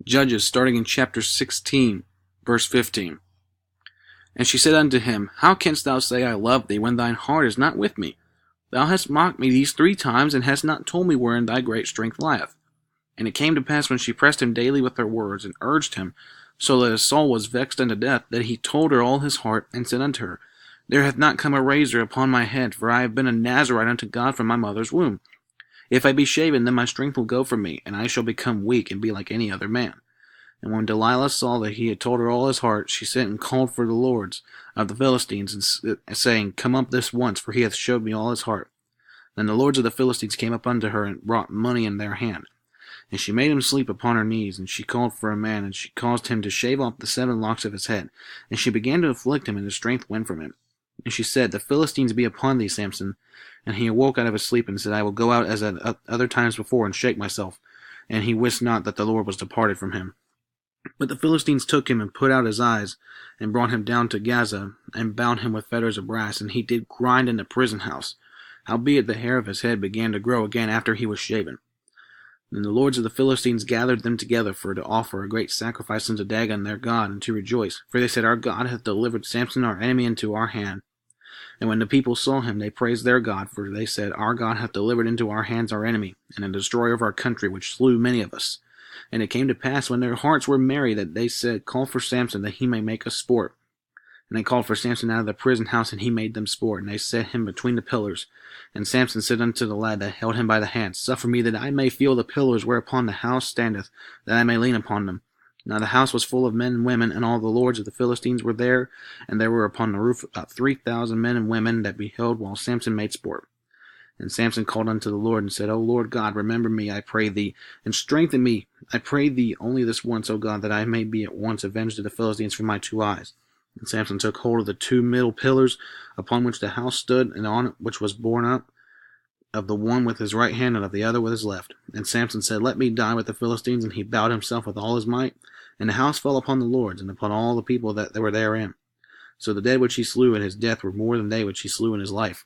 Judges, starting in chapter 16, verse 15. And she said unto him, How canst thou say, I love thee, when thine heart is not with me? Thou hast mocked me these 3 times, and hast not told me wherein thy great strength lieth. And it came to pass, when she pressed him daily with her words, and urged him, so that his soul was vexed unto death, that he told her all his heart, and said unto her, There hath not come a razor upon my head, for I have been a Nazarite unto God from my mother's womb. If I be shaven, then my strength will go from me, and I shall become weak, and be like any other man. And when Delilah saw that he had told her all his heart, she sent and called for the lords of the Philistines, saying, Come up this once, for he hath showed me all his heart. Then the lords of the Philistines came up unto her, and brought money in their hand. And she made him sleep upon her knees, and she called for a man, and she caused him to shave off the 7 locks of his head. And she began to afflict him, and his strength went from him. And she said, The Philistines be upon thee, Samson. And he awoke out of his sleep, and said, I will go out as at other times before, and shake myself. And he wist not that the Lord was departed from him. But the Philistines took him, and put out his eyes, and brought him down to Gaza, and bound him with fetters of brass, and he did grind in the prison house. Howbeit the hair of his head began to grow again after he was shaven. Then the lords of the Philistines gathered them together for to offer a great sacrifice unto Dagon their god, and to rejoice. For they said, Our God hath delivered Samson our enemy into our hand. And when the people saw him, they praised their God, for they said, Our God hath delivered into our hands our enemy, and a destroyer of our country, which slew many of us. And it came to pass, when their hearts were merry, that they said, Call for Samson, that he may make us sport. And they called for Samson out of the prison house, and he made them sport. And they set him between the pillars. And Samson said unto the lad that held him by the hand, Suffer me that I may feel the pillars whereupon the house standeth, that I may lean upon them. Now the house was full of men and women, and all the lords of the Philistines were there, and there were upon the roof about 3,000 men and women that beheld while Samson made sport. And Samson called unto the Lord, and said, O Lord God, remember me, I pray thee, and strengthen me, I pray thee, only this once, O God, that I may be at once avenged of the Philistines from my 2 eyes. And Samson took hold of the 2 middle pillars upon which the house stood, and on it which was borne up, of the one with his right hand, and of the other with his left. And Samson said, Let me die with the Philistines. And he bowed himself with all his might. And the house fell upon the lords, and upon all the people that were therein. So the dead which he slew in his death were more than they which he slew in his life.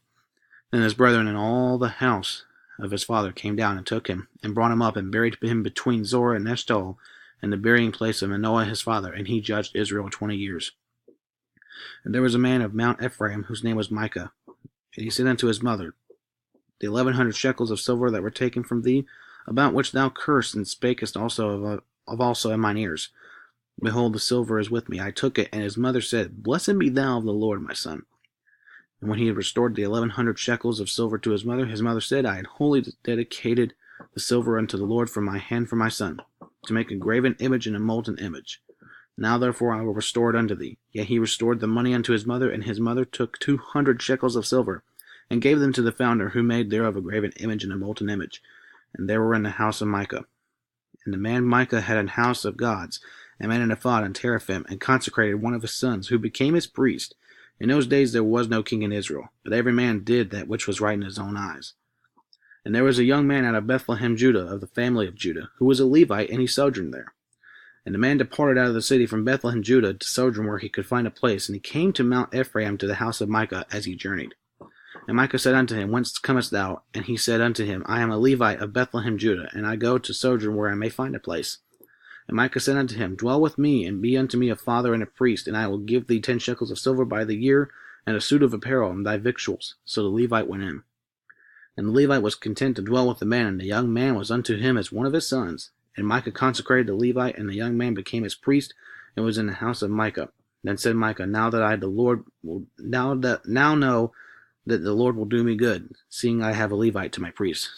Then his brethren and all the house of his father came down, and took him, and brought him up, and buried him between Zorah and Eshtaol, and the burying place of Manoah his father. And he judged Israel 20 years. And there was a man of Mount Ephraim, whose name was Micah. And he said unto his mother, The 1,100 shekels of silver that were taken from thee, about which thou cursed and spakest also of also in mine ears. Behold, the silver is with me. I took it. And his mother said, Blessed be thou of the Lord, my son. And when he had restored the 1,100 shekels of silver to his mother said, I had wholly dedicated the silver unto the Lord from my hand for my son, to make a graven image and a molten image. Now therefore I will restore it unto thee. Yet he restored the money unto his mother, and his mother took 200 shekels of silver, and gave them to the founder, who made thereof a graven image and a molten image. And they were in the house of Micah. And the man Micah had an house of gods, and made an ephod and teraphim, and consecrated one of his sons, who became his priest. In those days there was no king in Israel, but every man did that which was right in his own eyes. And there was a young man out of Bethlehem, Judah, of the family of Judah, who was a Levite, and he sojourned there. And the man departed out of the city from Bethlehem, Judah, to sojourn where he could find a place, and he came to Mount Ephraim, to the house of Micah, as he journeyed. And Micah said unto him, Whence comest thou? And he said unto him, I am a Levite of Bethlehem, Judah, and I go to sojourn where I may find a place. And Micah said unto him, Dwell with me, and be unto me a father and a priest, and I will give thee 10 shekels of silver by the year, and a suit of apparel, and thy victuals. So the Levite went in. And the Levite was content to dwell with the man, and the young man was unto him as one of his sons. And Micah consecrated the Levite, and the young man became his priest, and was in the house of Micah. Then said Micah, Now know that the Lord will do me good, seeing I have a Levite to my priest.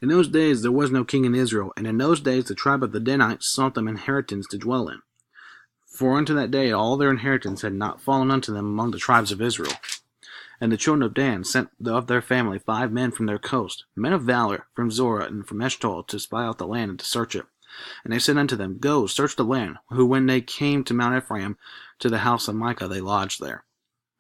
In those days there was no king in Israel, and in those days the tribe of the Danites sought them inheritance to dwell in. For unto that day all their inheritance had not fallen unto them among the tribes of Israel. And the children of Dan sent of their family 5 men from their coast, men of valor, from Zorah and from Eshtaol, to spy out the land and to search it. And they said unto them, Go, search the land. Who, when they came to Mount Ephraim, to the house of Micah, they lodged there.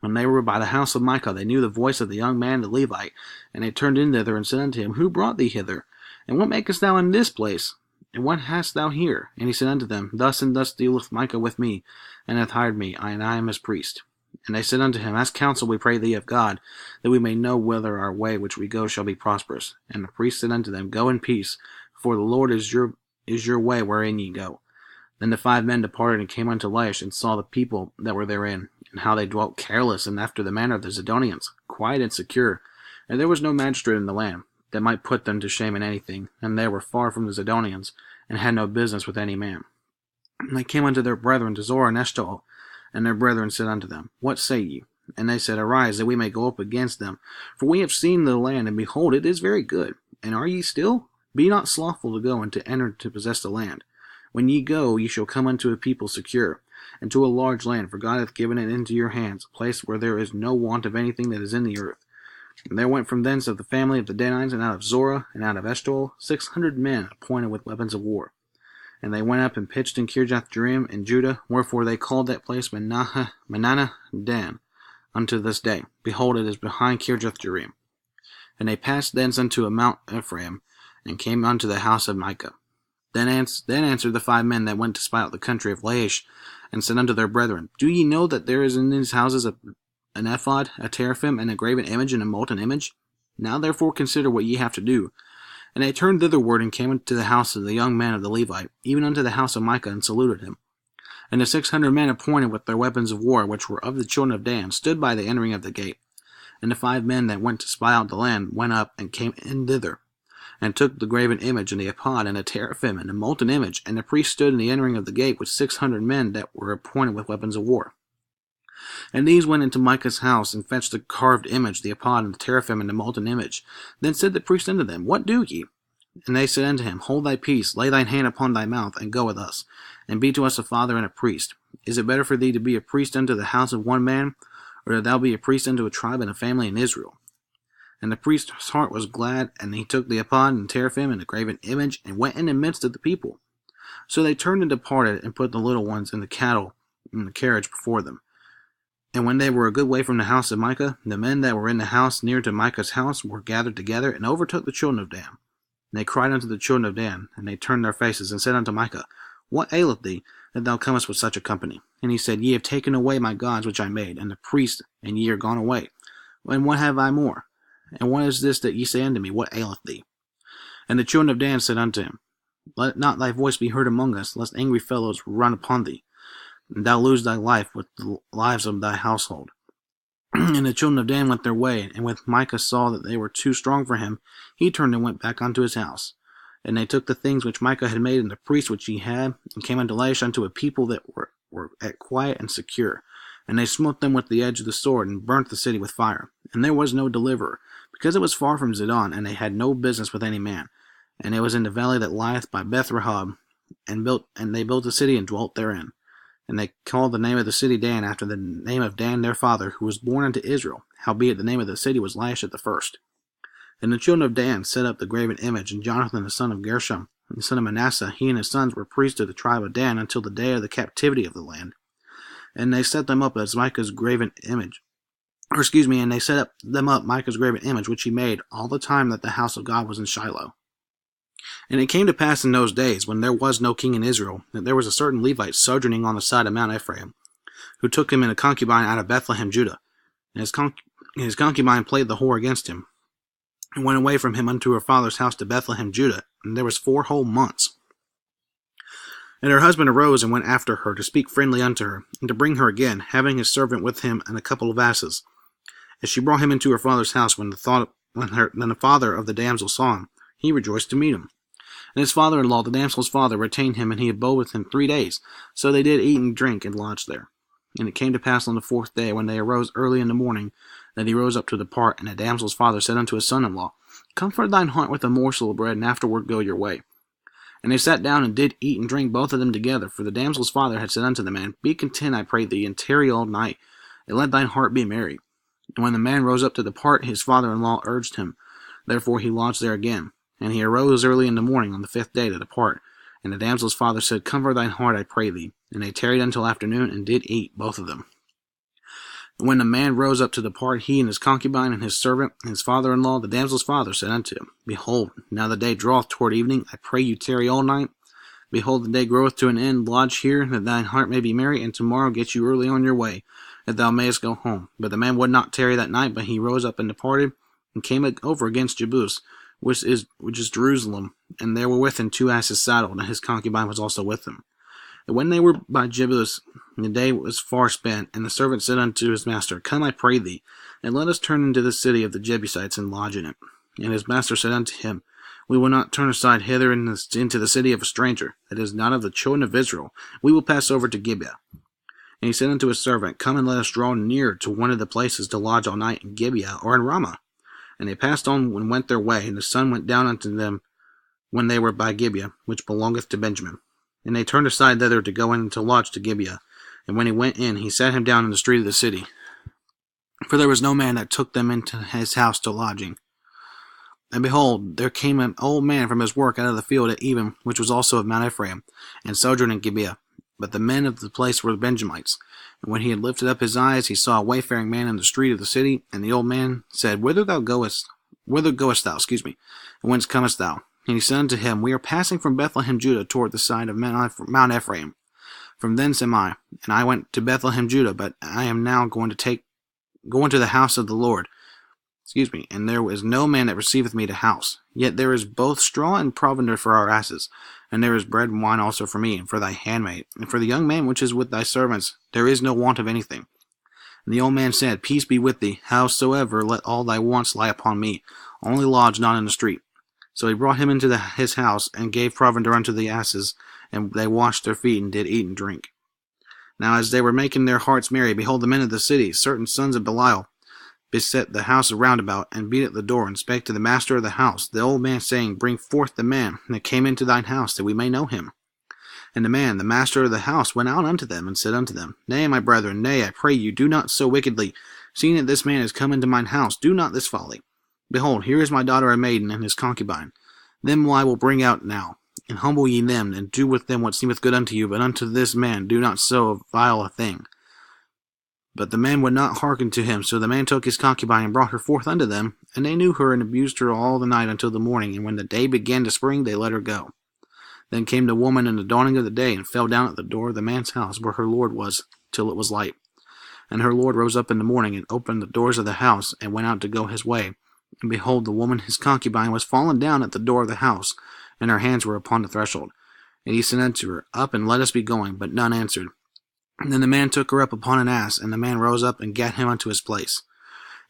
When they were by the house of Micah, they knew the voice of the young man the Levite, and they turned in thither, and said unto him, Who brought thee hither? And what makest thou in this place? And what hast thou here? And he said unto them, Thus and thus dealeth Micah with me, and hath hired me, and I am his priest. And they said unto him, Ask counsel, we pray thee, of God, that we may know whether our way which we go shall be prosperous. And the priest said unto them, Go in peace, for the Lord is is your way wherein ye go. Then the 5 men departed and came unto Laish, and saw the people that were therein, and how they dwelt careless, and after the manner of the Zidonians, quiet and secure. And there was no magistrate in the land that might put them to shame in anything, and they were far from the Zidonians, and had no business with any man. And they came unto their brethren to Zorah and Eshtaol, and their brethren said unto them, What say ye? And they said, Arise, that we may go up against them. For we have seen the land, and behold, it is very good. And are ye still? Be not slothful to go and to enter to possess the land. When ye go, ye shall come unto a people secure, and to a large land, for God hath given it into your hands, a place where there is no want of anything that is in the earth. And there went from thence of the family of the Danites, and out of Zorah, and out of Eshtaol, 600 men appointed with weapons of war. And they went up and pitched in Kirjath-jearim in Judah, wherefore they called that place Manaanah Dan, unto this day. Behold, it is behind Kirjath-jearim. And they passed thence unto a Mount Ephraim, and came unto the house of Micah. Then answered the 5 men that went to spy out the country of Laish, and said unto their brethren, Do ye know that there is in these houses an ephod, a teraphim, and a graven image, and a molten image? Now therefore consider what ye have to do. And they turned thitherward, and came unto the house of the young man of the Levite, even unto the house of Micah, and saluted him. And the 600 men appointed with their weapons of war, which were of the children of Dan, stood by the entering of the gate. And the 5 men that went to spy out the land went up, and came in thither, and took the graven image, and the ephod, and the teraphim, and the molten image. And the priest stood in the entering of the gate with 600 men that were appointed with weapons of war. And these went into Micah's house, and fetched the carved image, the ephod, and the teraphim, and the molten image. Then said the priest unto them, What do ye? And they said unto him, Hold thy peace, lay thine hand upon thy mouth, and go with us, and be to us a father and a priest. Is it better for thee to be a priest unto the house of one man, or that thou be a priest unto a tribe and a family in Israel? And the priest's heart was glad, and he took the ephod and teraphim and the graven image, and went in the midst of the people. So they turned and departed, and put the little ones and the cattle in the carriage before them. And when they were a good way from the house of Micah, the men that were in the house near to Micah's house were gathered together, and overtook the children of Dan. And they cried unto the children of Dan, and they turned their faces, and said unto Micah, What aileth thee, that thou comest with such a company? And he said, Ye have taken away my gods which I made, and the priests, and ye are gone away. And what have I more? And what is this that ye say unto me, What aileth thee? And the children of Dan said unto him, Let not thy voice be heard among us, lest angry fellows run upon thee, and thou lose thy life with the lives of thy household. And the children of Dan went their way, and when Micah saw that they were too strong for him, he turned and went back unto his house. And they took the things which Micah had made, and the priests which he had, and came unto Laish unto a people that were at quiet and secure. And they smote them with the edge of the sword, and burnt the city with fire. And there was no deliverer, because it was far from Zidon, and they had no business with any man. And it was in the valley that lieth by Beth-rehob, and they built a city and dwelt therein. And they called the name of the city Dan, after the name of Dan their father, who was born unto Israel. Howbeit the name of the city was Laish at the first. And the children of Dan set up the graven image, and Jonathan the son of Gershom, the son of Manasseh, he and his sons were priests of the tribe of Dan until the day of the captivity of the land. And they set them up as Micah's graven image. And they set them up Micah's graven image, which he made all the time that the house of God was in Shiloh. And it came to pass in those days, when there was no king in Israel, that there was a certain Levite sojourning on the side of Mount Ephraim, who took him in a concubine out of Bethlehem, Judah. And his concubine played the whore against him, and went away from him unto her father's house to Bethlehem, Judah, and there was 4 whole months. And her husband arose and went after her, to speak friendly unto her, and to bring her again, having his servant with him and a couple of asses. As she brought him into her father's house, when the father of the damsel saw him, he rejoiced to meet him. And his father-in-law, the damsel's father, retained him, and he abode with him 3 days. So they did eat and drink, and lodged there. And it came to pass on the 4th day, when they arose early in the morning, that he rose up to depart. And the damsel's father said unto his son-in-law, Comfort thine heart with a morsel of bread, and afterward go your way. And they sat down, and did eat and drink both of them together. For the damsel's father had said unto the man, Be content, I pray thee, and tarry all night, and let thine heart be merry. And when the man rose up to depart, his father-in-law urged him. Therefore he lodged there again. And he arose early in the morning on the 5th day to depart. And the damsel's father said, Comfort thine heart, I pray thee. And they tarried until afternoon, and did eat, both of them. And when the man rose up to depart, he and his concubine and his servant, and his father-in-law, the damsel's father, said unto him, Behold, now the day draweth toward evening. I pray you tarry all night. Behold, the day groweth to an end. Lodge here, that thine heart may be merry, and tomorrow get you early on your way, that thou mayest go home. But the man would not tarry that night, but he rose up and departed, and came over against Jebus, which is Jerusalem, and there were with him 2 asses saddled, and his concubine was also with him. And when they were by Jebus, the day was far spent, and the servant said unto his master, Come, I pray thee, and let us turn into the city of the Jebusites, and lodge in it. And his master said unto him, We will not turn aside hither into the city of a stranger, that is not of the children of Israel. We will pass over to Gibeah. And he said unto his servant, Come and let us draw near to one of the places to lodge all night in Gibeah or in Ramah. And they passed on and went their way, and the sun went down unto them when they were by Gibeah, which belongeth to Benjamin. And they turned aside thither to go in and to lodge to Gibeah. And when he went in, he sat him down in the street of the city. For there was no man that took them into his house to lodging. And behold, there came an old man from his work out of the field at even, which was also of Mount Ephraim, and sojourned in Gibeah. But the men of the place were Benjamites. And when he had lifted up his eyes, he saw a wayfaring man in the street of the city. And the old man said, Whither goest thou, and whence comest thou? And he said unto him, We are passing from Bethlehem, Judah, toward the side of Mount Ephraim. From thence am I. And I went to Bethlehem, Judah, but I am now going to the house of the Lord. And there is no man that receiveth me to house. Yet there is both straw and provender for our asses, and there is bread and wine also for me, and for thy handmaid, and for the young man which is with thy servants. There is no want of anything. And the old man said, Peace be with thee. Howsoever, let all thy wants lie upon me. Only lodge not in the street. So he brought him into his house, and gave provender unto the asses, and they washed their feet, and did eat and drink. Now as they were making their hearts merry, behold, the men of the city, certain sons of Belial, beset the house round about, and beat at the door, and spake to the master of the house, the old man, saying, Bring forth the man that came into thine house, that we may know him. And the man, the master of the house, went out unto them, and said unto them, Nay, my brethren, nay, I pray you, do not so wickedly. Seeing that this man is come into mine house, do not this folly. Behold, here is my daughter a maiden, and his concubine. Them I will bring out now, and humble ye them, and do with them what seemeth good unto you, but unto this man do not so vile a thing. But the man would not hearken to him. So the man took his concubine, and brought her forth unto them. And they knew her, and abused her all the night until the morning. And when the day began to spring, they let her go. Then came the woman in the dawning of the day, and fell down at the door of the man's house, where her lord was, till it was light. And her lord rose up in the morning, and opened the doors of the house, and went out to go his way. And behold, the woman his concubine was fallen down at the door of the house, and her hands were upon the threshold. And he said unto her, Up, and let us be going. But none answered. And then the man took her up upon an ass, and the man rose up and gat him unto his place.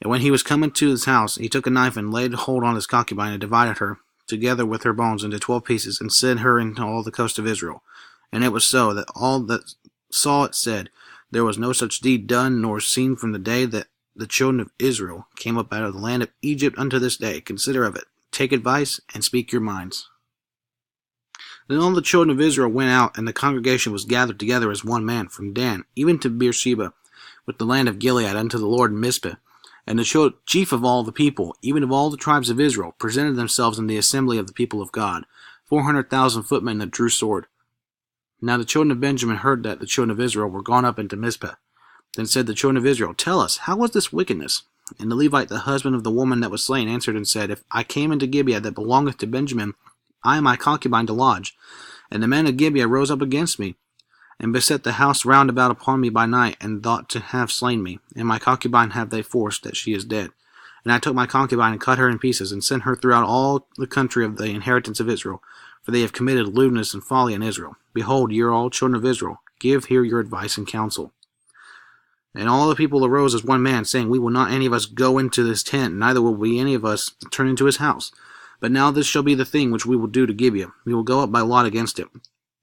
And when he was come into his house, he took a knife, and laid hold on his concubine, and divided her, together with her bones, into 12 pieces, and sent her into all the coast of Israel. And it was so, that all that saw it said, There was no such deed done, nor seen from the day that the children of Israel came up out of the land of Egypt unto this day. Consider of it, take advice, and speak your minds. Then all the children of Israel went out, and the congregation was gathered together as one man, from Dan even to Beersheba, with the land of Gilead, unto the Lord in Mizpeh. And the chief of all the people, even of all the tribes of Israel, presented themselves in the assembly of the people of God, 400,000 footmen that drew sword. Now the children of Benjamin heard that the children of Israel were gone up into Mizpeh. Then said the children of Israel, Tell us, how was this wickedness? And the Levite, the husband of the woman that was slain, answered and said, If I came into Gibeah that belongeth to Benjamin, I and my concubine to lodge. And the men of Gibeah rose up against me, and beset the house round about upon me by night, and thought to have slain me. And my concubine have they forced, that she is dead. And I took my concubine, and cut her in pieces, and sent her throughout all the country of the inheritance of Israel, for they have committed lewdness and folly in Israel. Behold, ye are all children of Israel. Give here your advice and counsel. And all the people arose as one man, saying, We will not any of us go into this tent, neither will we any of us turn into his house. But now this shall be the thing which we will do to Gibeah. We will go up by lot against it.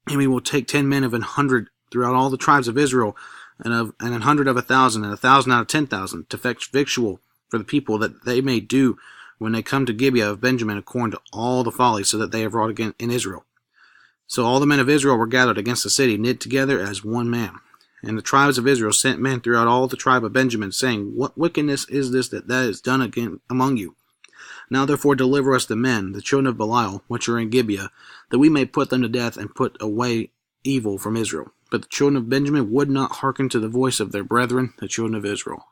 And we will take 10 men of 100 throughout all the tribes of Israel, and 100 of 1,000, and 1,000 out of 10,000, to fetch victual for the people, that they may do when they come to Gibeah of Benjamin, according to all the folly so that they have wrought again in Israel. So all the men of Israel were gathered against the city, knit together as one man. And the tribes of Israel sent men throughout all the tribe of Benjamin, saying, What wickedness is this that is done again among you? Now therefore deliver us the men, the children of Belial, which are in Gibeah, that we may put them to death, and put away evil from Israel. But the children of Benjamin would not hearken to the voice of their brethren, the children of Israel.